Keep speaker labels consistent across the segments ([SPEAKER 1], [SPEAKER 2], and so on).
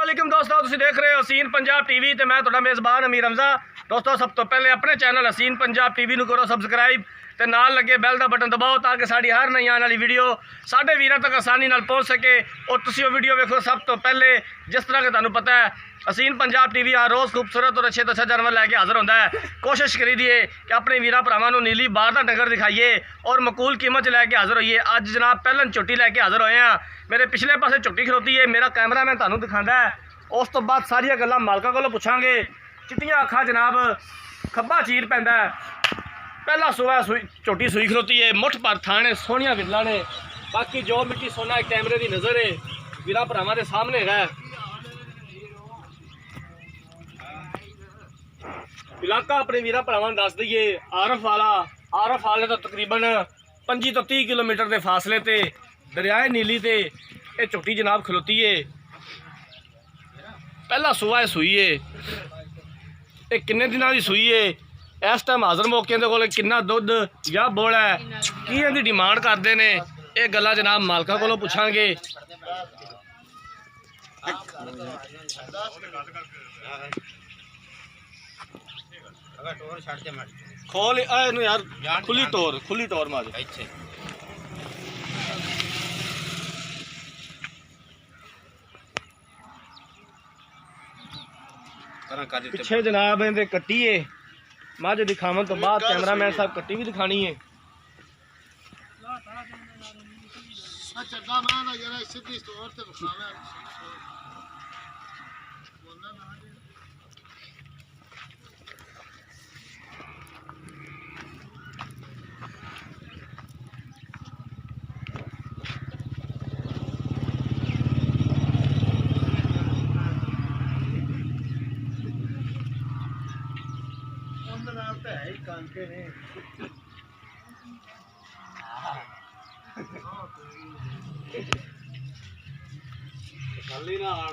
[SPEAKER 1] वालेकुम दोस्तों, तुम देख रहे हो हसीन पंजाब टीवी ते मैं तुहाडा मेज़बान अमीर हमजा। दोस्तों सब तो पहले अपने चैनल हसीन पंजाब टीवी नूं करो सबसक्राइब ते नाल लगे बैल का बटन दबाओ ताकि साड़ी हर नई आने वाली वीडियो साढ़े वीरां तक आसानी नाल पहुँच सके और तुसीं वो वीडियो वेखो सब तो पहले। जिस तरह के तुहानूं पता है हसीन पंजाब टीवी हर रोज़ खूबसूरत और अच्छे तो अच्छा जानवर लैके हाज़र होंदा है। कोशिश करी दिए कि अपने वीरां भरावां नूं नीली बार दा डंगर दिखाइए और मकूल कीमत लैके हाज़र होइए। अज जनाब पहलन झोटी लैके हाज़र होए हैं। मेरे पिछले पासे झोटी खलोती है, मेरा कैमरा मैन तुहानूं दिखांदा है। उस तो बाद सारिया गल्लां मालकां कोलों पुछांगे। चिट्टियां अखां जनाब, खब्बा चीर पैंदा है। पहला सुबह झोटी सूई खलोती है, मुठ भर थाने सोहणियां विरला ने। बाकी जो मिट्टी सोना एक कैमरे की नज़र है वीरां भरावां दे सामने है। इलाका अपने वीरां भरावां नूं दस दईए आरफ वाले तो तकरीबन 25 तो 30 किलोमीटर के फासले ते दरियाए नीली ते ये झोटी जनाब खलोती है। पहला सुबह सूई है, ये किन्ने दिनों की सूई है, इस टाइम हाज़र मौके दे कोल किन्ना दुध या बोल है, की इहदी डिमांड करते हैं, ये गल्लां जनाब मालका कोलों पुछांगे। खोल यार, खुली तौर मार पिछे जनाब इहदे कट्टी है। मझ दिखावन तो बाद कैमरा मैन साहब कट्टी भी दिखानी है।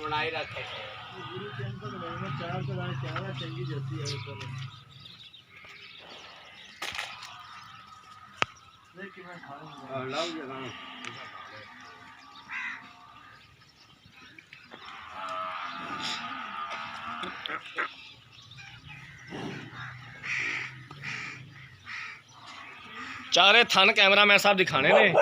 [SPEAKER 1] बनाई रखे चारे थन कैमरा मैन साहब दिखाने ने।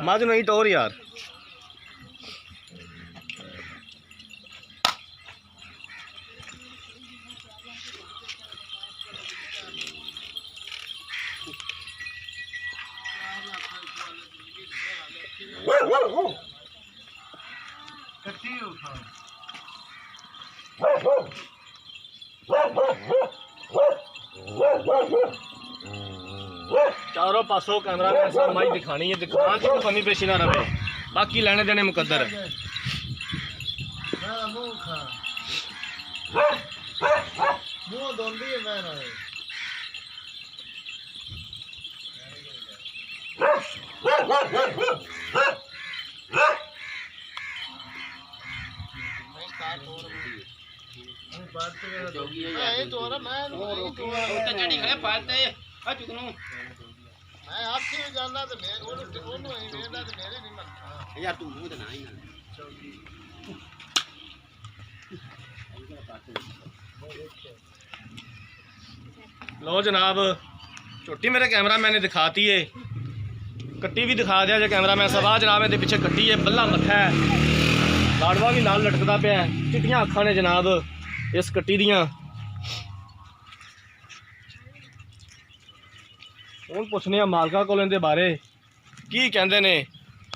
[SPEAKER 1] मज नहीं टोर यार, चारों पासों कैमरा मैन साहब माई दिखानी है, दिखाने की कमी पेशी ना रहे, बाकी लेने देने मुकद्दर है। लो जनाब झोटी मेरे कैमरा मैन ने दिखाती है, कट्टी भी दिखा दिया जो कैमरा मैन साहब। जनाब ये पिछे कट्टी है, बल्ला मत्था है, लाड़वा भी नाल लटकता पिया, चिट्टियां अखां ने जनाब इस कट्टी दियां। हुण पुछने मालका कोल इहदे बारे की कहंदे ने,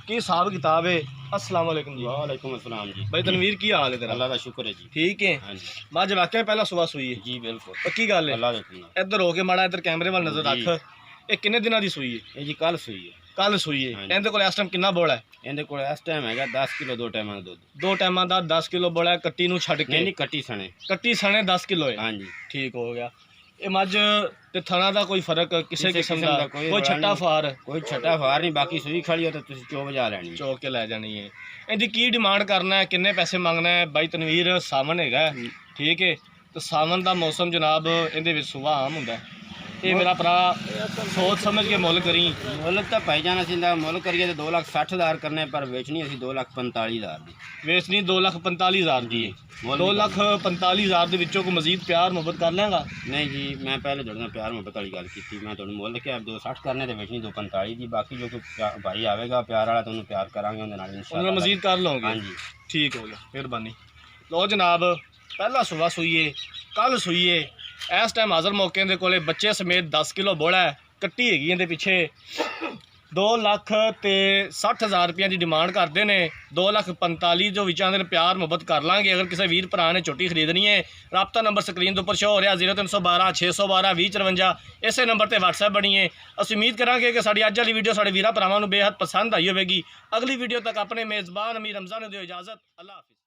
[SPEAKER 1] की हिसाब किताब है। अस्सलाम वालेकुम जी।
[SPEAKER 2] वालेकुम अस्सलाम जी।
[SPEAKER 1] भाई तनवीर की हाल है तेरा?
[SPEAKER 2] अल्लाह का शुक्र है जी।
[SPEAKER 1] ठीक है।
[SPEAKER 2] हाँ जी।
[SPEAKER 1] मज वाकई पहला सुबह सुई है
[SPEAKER 2] जी बिल्कुल
[SPEAKER 1] पक्की गल है।
[SPEAKER 2] अल्लाह का शुक्र।
[SPEAKER 1] इधर हो के माड़ा इधर कैमरे वाल नजर रख, ये किन्ने दिनों की सुई है?
[SPEAKER 2] ये जी कल सुई है।
[SPEAKER 1] ਕੱਲ ਸੂਈ ਹੈ।
[SPEAKER 2] ਹਾਂਜੀ।
[SPEAKER 1] ਇਹਦੇ ਕੋਲ ਇਸ ਟਾਈਮ ਕਿੰਨਾ ਬੋਲਾ ਹੈ?
[SPEAKER 2] ਇਹਦੇ ਕੋਲ ਇਸ ਟਾਈਮ ਹੈਗਾ 10 ਕਿਲੋ 2 ਟਾਈਮਾਂ ਦਾ ਦੁੱਧ।
[SPEAKER 1] 2 ਟਾਈਮਾਂ ਦਾ 10 ਕਿਲੋ ਬੋਲਾ ਹੈ, ਕੱਟੀ ਨੂੰ ਛੱਡ
[SPEAKER 2] ਨਹੀਂ
[SPEAKER 1] ਕੇ।
[SPEAKER 2] ਨਹੀਂ ਕੱਟੀ ਸਣੇ।
[SPEAKER 1] ਕੱਟੀ ਸਣੇ 10 ਕਿਲੋ ਹੈ।
[SPEAKER 2] ਹਾਂਜੀ
[SPEAKER 1] ਠੀਕ ਹੋ ਗਿਆ। ਇਹ ਮੱਝ ਤੇ ਥਣਾ ਦਾ ਕੋਈ ਫਰਕ ਕਿਸੇ ਕਿਸਮ
[SPEAKER 2] ਦਾ
[SPEAKER 1] ਦਾ?
[SPEAKER 2] ਕੋਈ
[SPEAKER 1] ਕੋਈ
[SPEAKER 2] ਰੌਲਾ
[SPEAKER 1] ਛੱਟਾ
[SPEAKER 2] ਨਹੀਂ।
[SPEAKER 1] ਫਾਰ
[SPEAKER 2] ਕੋਈ ਛੱਟਾ ਫਾਰ ਨਹੀਂ, ਬਾਕੀ ਸੂਈ ਖੜੀ ਹੋ ਤਾਂ ਤੁਸੀਂ ਚੋ ਵਜਾ ਲੈਣੀ।
[SPEAKER 1] ਚੋਕ ਕੇ ਲੈ ਜਾਣੀ ਹੈ। ਇਹਦੀ ਕੀ ਡਿਮਾਂਡ ਕਰਨਾ ਹੈ, ਕਿੰਨੇ ਪੈਸੇ ਮੰਗਣਾ ਹੈ? ਬਾਈ ਤਨਵੀਰ ਸਾਵਣ ਹੈਗਾ, ਠੀਕ ਹੈ, ਤੇ ਸਾਵਣ ਦਾ ਮੌਸਮ ਜਨਾਬ ਇਹਦੇ ਵਿੱਚ ਸੁਬਾਹ ਆਮ ਹੁੰਦਾ ਹੈ। ਇਹ ਮੇਰਾ ਭਰਾ ਸੋਚ ਸਮਝ ਕੇ ਮੁੱਲ ਕਰੀ।
[SPEAKER 2] ਮੁੱਲ ਤਾਂ ਭਾਈ ਜਾਨ ਅਸੀਂ ਦਾ ਮੁੱਲ ਕਰੀਏ ਤਾਂ 2,60,000 ਕਰਨੇ, ਪਰ ਵੇਚਣੀ ਅਸੀਂ 2,45,000 ਦੀ।
[SPEAKER 1] ਵੇਚਣੀ 2,45,000 ਦੀ ਹੈ।
[SPEAKER 2] ਮੁੱਲ
[SPEAKER 1] 2,45,000 ਦੇ ਵਿੱਚੋਂ ਕੋਈ ਮਜ਼ੀਦ ਪਿਆਰ ਮੁਹੱਬਤ ਕਰ ਲੈਂਗਾ?
[SPEAKER 2] ਨਹੀਂ ਜੀ, ਮੈਂ ਪਹਿਲੇ ਤੁਹਾਡੇ ਨਾਲ ਪਿਆਰ ਮੁਹੱਬਤ ਵਾਲੀ ਗੱਲ ਕੀਤੀ। ਮੈਂ ਤੁਹਾਨੂੰ ਮੁੱਲ ਕਿਹਾ 2,60 ਕਰਨੇ ਤੇ ਵੇਚਣੀ 2,45 ਦੀ। ਬਾਕੀ ਜੋ ਕੋਈ ਭਾਈ ਆਵੇਗਾ ਪਿਆਰ ਵਾਲਾ, ਤੁਹਾਨੂੰ ਪਿਆਰ ਕਰਾਂਗੇ ਉਹਦੇ ਨਾਲ
[SPEAKER 1] ਉਹਨਾਂ
[SPEAKER 2] ਇਨਸ਼ਾਅੱਲਾ।
[SPEAKER 1] ਮਜ਼ੀਦ ਕਰ ਲਓਗੇ?
[SPEAKER 2] ਹਾਂਜੀ
[SPEAKER 1] ਠੀਕ ਹੋ ਗਿਆ, ਮਿਹਰਬਾਨੀ। ਲਓ ਜਨਾਬ, ਪਹਿਲਾ ਸੁਬਾ ਸੂਈਏ, ਕੱਲ ਸੂਈਏ। ਇਸ ਟਾਈਮ ਹਾਜ਼ਰ ਮੌਕੇ ਦੇ ਕੋਲੇ ਬੱਚੇ ਸਮੇਤ 10 ਕਿਲੋ ਬੋਲਾ ਹੈ, ਕੱਟੀ ਹੈਗੀ ਇਹਦੇ ਪਿੱਛੇ। 2,60,000 ਰੁਪਏ ਦੀ ਡਿਮਾਂਡ ਕਰਦੇ ਨੇ। 2,45,000 ਜੋ ਵਿਚਾਂ ਦੇ ਪਿਆਰ ਮੁਹੱਬਤ ਕਰ ਲਾਂਗੇ। ਅਗਰ ਕਿਸੇ ਵੀਰ ਭਰਾ ਨੇ ਝੋਟੀ ਖਰੀਦਣੀ ਹੈ, ਰਾਬਤਾ ਨੰਬਰ ਸਕਰੀਨ ਦੇ ਉੱਪਰ ਸ਼ੋ ਹੋ ਰਿਹਾ 0312 612 2054। ਇਸੇ ਨੰਬਰ ਤੇ WhatsApp ਬਣੀ ਹੈ। ਅਸੀਂ ਉਮੀਦ ਕਰਾਂਗੇ ਕਿ ਸਾਡੀ ਅੱਜ ਵਾਲੀ ਵੀਡੀਓ ਸਾਡੇ ਵੀਰਾਂ ਭਰਾਵਾਂ ਨੂੰ ਬੇहद ਪਸੰਦ ਆਈ ਹੋਵੇਗੀ। ਅਗਲੀ ਵੀਡੀਓ ਤੱਕ ਆਪਣੇ ਮੇਜ਼ਬਾਨ ਅਮੀਰ ਰਮਜ਼ਾਨ ਨੂੰ ਦਿਓ ਇਜਾਜ਼ਤ। ਅੱਲਾਹ ਹਾਫਿਜ਼।